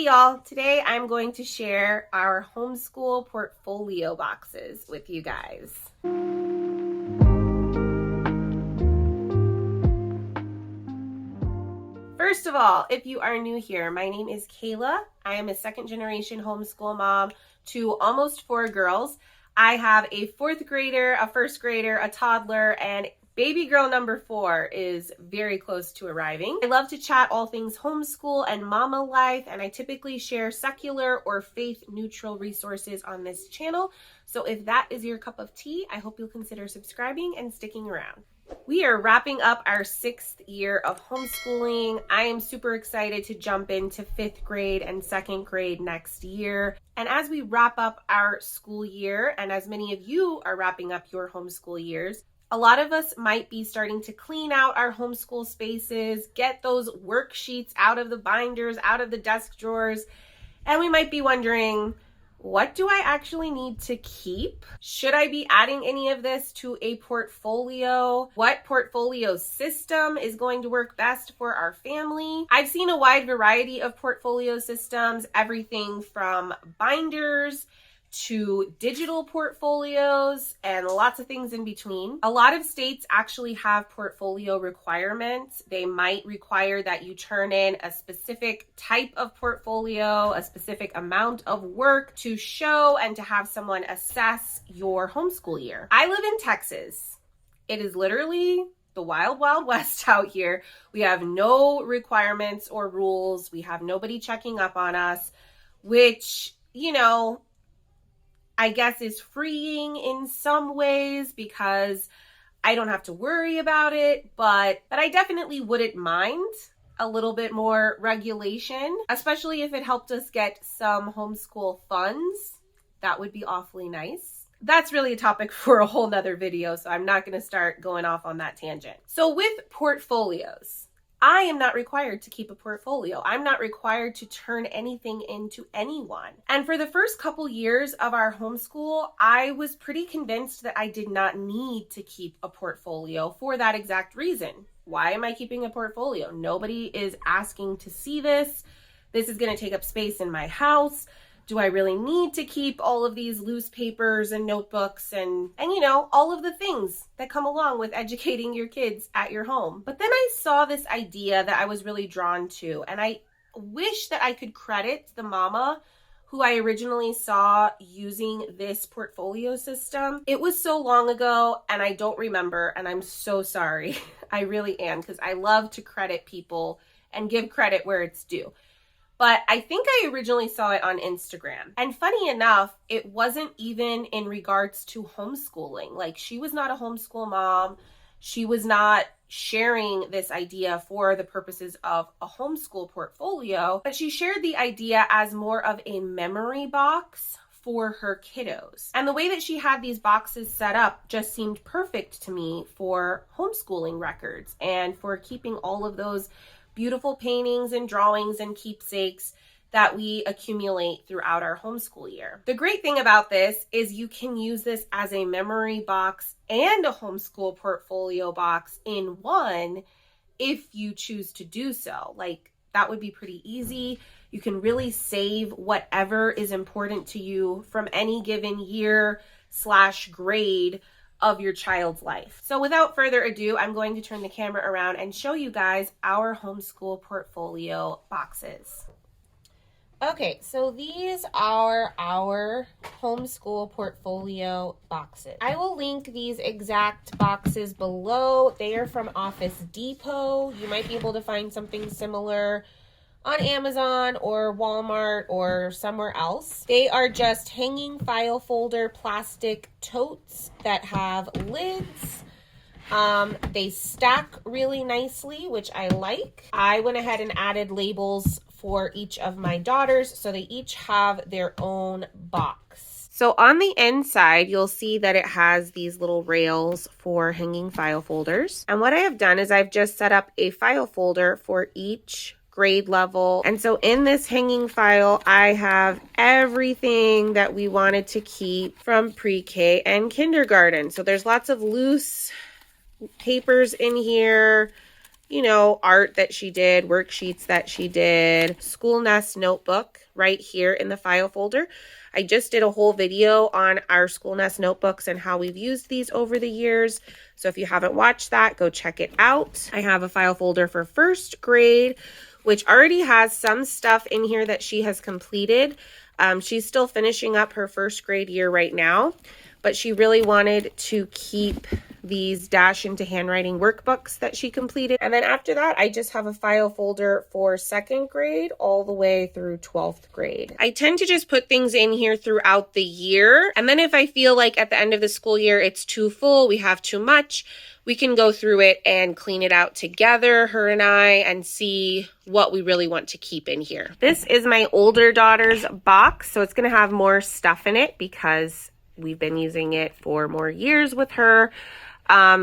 Hey y'all, today I'm going to share our homeschool portfolio boxes with you guys. First of all, if you are new here, my name is Kaela. I am a second generation homeschool mom to almost 4 girls. I have a 4th grader, a 1st grader, a toddler, and baby girl number 4 is very close to arriving. I love to chat all things homeschool and mama life, and I typically share secular or faith-neutral resources on this channel. So if that is your cup of tea, I hope you'll consider subscribing and sticking around. We are wrapping up our 6th year of homeschooling. I am super excited to jump into 5th grade and 2nd grade next year. And as we wrap up our school year, and as many of you are wrapping up your homeschool years, a lot of us might be starting to clean out our homeschool spaces, get those worksheets out of the binders, out of the desk drawers, and we might be wondering, what do I actually need to keep? Should I be adding any of this to a portfolio? What portfolio system is going to work best for our family? I've seen a wide variety of portfolio systems, everything from binders to digital portfolios and lots of things in between. A lot of states actually have portfolio requirements. They might require that you turn in a specific type of portfolio, a specific amount of work to show and to have someone assess your homeschool year. I live in Texas. It is literally the wild, wild west out here. We have no requirements or rules. We have nobody checking up on us, which, you know, I guess is freeing in some ways because I don't have to worry about it, but I definitely wouldn't mind a little bit more regulation, especially if it helped us get some homeschool funds. That would be awfully nice. That's really a topic for a whole nother video, so I'm not going to start going off on that tangent. So with portfolios, I am not required to keep a portfolio. I'm not required to turn anything into anyone. And for the first couple years of our homeschool, I was pretty convinced that I did not need to keep a portfolio for that exact reason. Why am I keeping a portfolio? Nobody is asking to see this. This is going to take up space in my house. Do I really need to keep all of these loose papers and notebooks and you know, all of the things that come along with educating your kids at your home? But then I saw this idea that I was really drawn to, and I wish that I could credit the mama who I originally saw using this portfolio system. It was so long ago and I don't remember, and I'm so sorry. I really am, because I love to credit people and give credit where it's due. But I think I originally saw it on Instagram. And funny enough, it wasn't even in regards to homeschooling. Like, she was not a homeschool mom. She was not sharing this idea for the purposes of a homeschool portfolio, but she shared the idea as more of a memory box for her kiddos. And the way that she had these boxes set up just seemed perfect to me for homeschooling records and for keeping all of those beautiful paintings and drawings and keepsakes that we accumulate throughout our homeschool year. The great thing about this is you can use this as a memory box and a homeschool portfolio box in one if you choose to do so. Like, that would be pretty easy. You can really save whatever is important to you from any given year/grade of your child's life. So without further ado, I'm going to turn the camera around and show you guys our homeschool portfolio boxes. Okay, so these are our homeschool portfolio boxes. I will link these exact boxes below. They are from Office Depot. You might be able to find something similar on Amazon or Walmart or somewhere else. They are just hanging file folder plastic totes that have lids. They stack really nicely, which I like. I went ahead and added labels for each of my daughters, so they each have their own box. So on the inside, you'll see that it has these little rails for hanging file folders. And what I have done is I've just set up a file folder for each grade level. And so in this hanging file, I have everything that we wanted to keep from pre-K and kindergarten. So there's lots of loose papers in here, you know, art that she did, worksheets that she did, school nest notebook right here in the file folder. I just did a whole video on our school nest notebooks and how we've used these over the years. So if you haven't watched that, go check it out. I have a file folder for first grade, which already has some stuff in here that she has completed. She's still finishing up her first grade year right now, but she really wanted to keep these Dash into Handwriting workbooks that she completed. And then after that, I just have a file folder for second grade all the way through 12th grade. I tend to just put things in here throughout the year. And then if I feel like at the end of the school year, it's too full, we have too much, we can go through it and clean it out together, her and I, and see what we really want to keep in here. This is my older daughter's box, so it's gonna have more stuff in it because we've been using it for more years with her.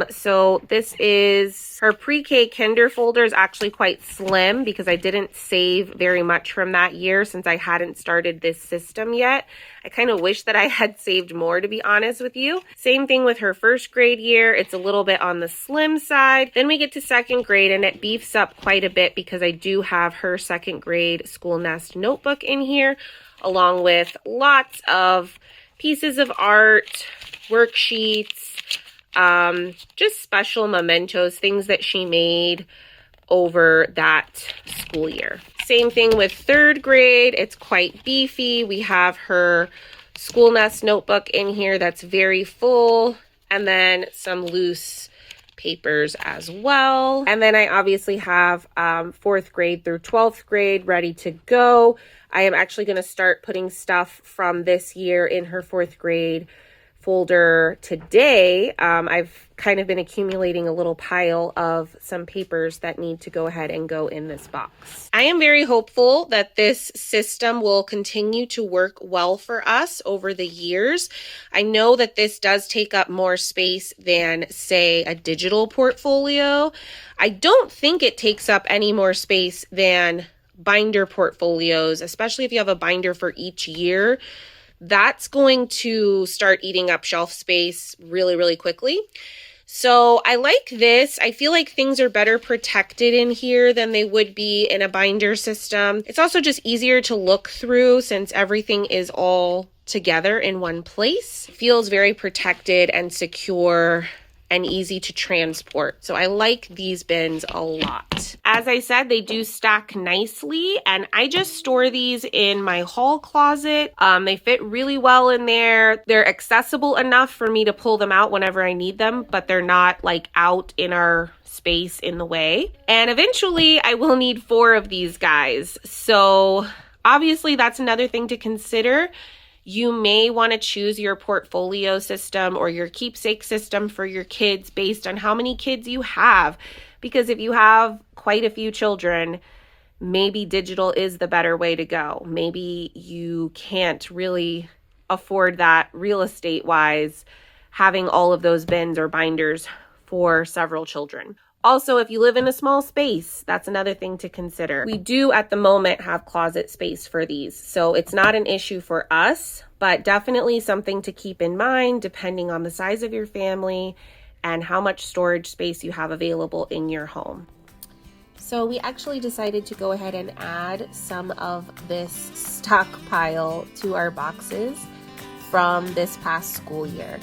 So this is her pre-K kinder folder is actually quite slim because I didn't save very much from that year since I hadn't started this system yet. I kind of wish that I had saved more, to be honest with you. Same thing with her first grade year. It's a little bit on the slim side. Then we get to second grade and it beefs up quite a bit because I do have her second grade school nest notebook in here, along with lots of pieces of art, worksheets, just special mementos, things that she made over that school year. Same thing with third grade. It's quite beefy. We have her school nest notebook in here that's very full, and then some loose papers as well. And then I obviously have fourth grade through 12th grade ready to go. I am actually going to start putting stuff from this year in her fourth grade folder today. I've kind of been accumulating a little pile of some papers that need to go ahead and go in this box. I am very hopeful that this system will continue to work well for us over the years. I know that this does take up more space than, say, a digital portfolio. I don't think it takes up any more space than binder portfolios, especially if you have a binder for each year. That's going to start eating up shelf space really, really quickly. So I like this. I feel like things are better protected in here than they would be in a binder system. It's also just easier to look through since everything is all together in one place. It feels very protected and secure and easy to transport. So I like these bins a lot. As I said, they do stack nicely, and I just store these in my hall closet. They fit really well in there. They're accessible enough for me to pull them out whenever I need them, but they're not like out in our space in the way. And eventually I will need 4 of these guys. So obviously that's another thing to consider. You may want to choose your portfolio system or your keepsake system for your kids based on how many kids you have. Because if you have quite a few children, maybe digital is the better way to go. Maybe you can't really afford that real estate wise, having all of those bins or binders for several children. Also, if you live in a small space, that's another thing to consider. We do at the moment have closet space for these, so it's not an issue for us, but definitely something to keep in mind depending on the size of your family and how much storage space you have available in your home. So we actually decided to go ahead and add some of this stockpile to our boxes from this past school year.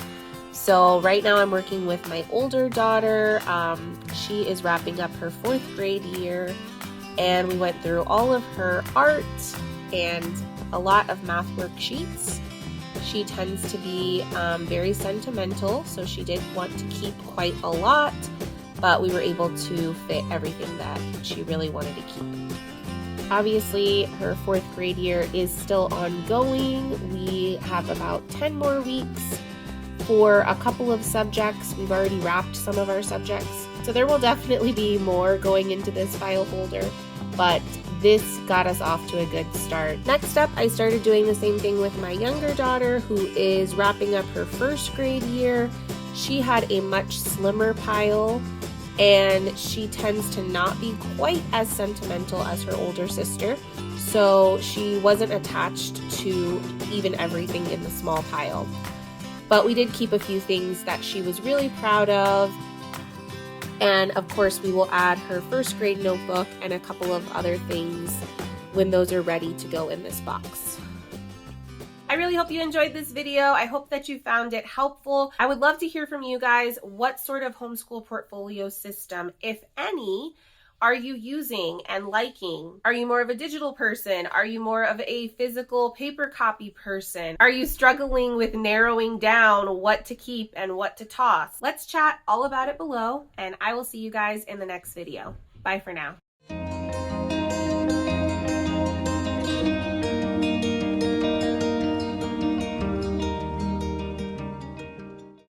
So right now I'm working with my older daughter. She is wrapping up her 4th grade year, and we went through all of her art and a lot of math worksheets. She tends to be very sentimental, so she did want to keep quite a lot, but we were able to fit everything that she really wanted to keep. Obviously, her 4th grade year is still ongoing. We have about 10 more weeks for a couple of subjects. We've already wrapped some of our subjects, so there will definitely be more going into this file folder, but this got us off to a good start. Next up, I started doing the same thing with my younger daughter, who is wrapping up her 1st grade year. She had a much slimmer pile, and she tends to not be quite as sentimental as her older sister, so she wasn't attached to even everything in the small pile. But we did keep a few things that she was really proud of. And of course, we will add her first grade notebook and a couple of other things when those are ready to go in this box. I really hope you enjoyed this video. I hope that you found it helpful. I would love to hear from you guys. What sort of homeschool portfolio system, if any, are you using and liking? Are you more of a digital person? Are you more of a physical paper copy person? Are you struggling with narrowing down what to keep and what to toss? Let's chat all about it below, and I will see you guys in the next video. Bye for now.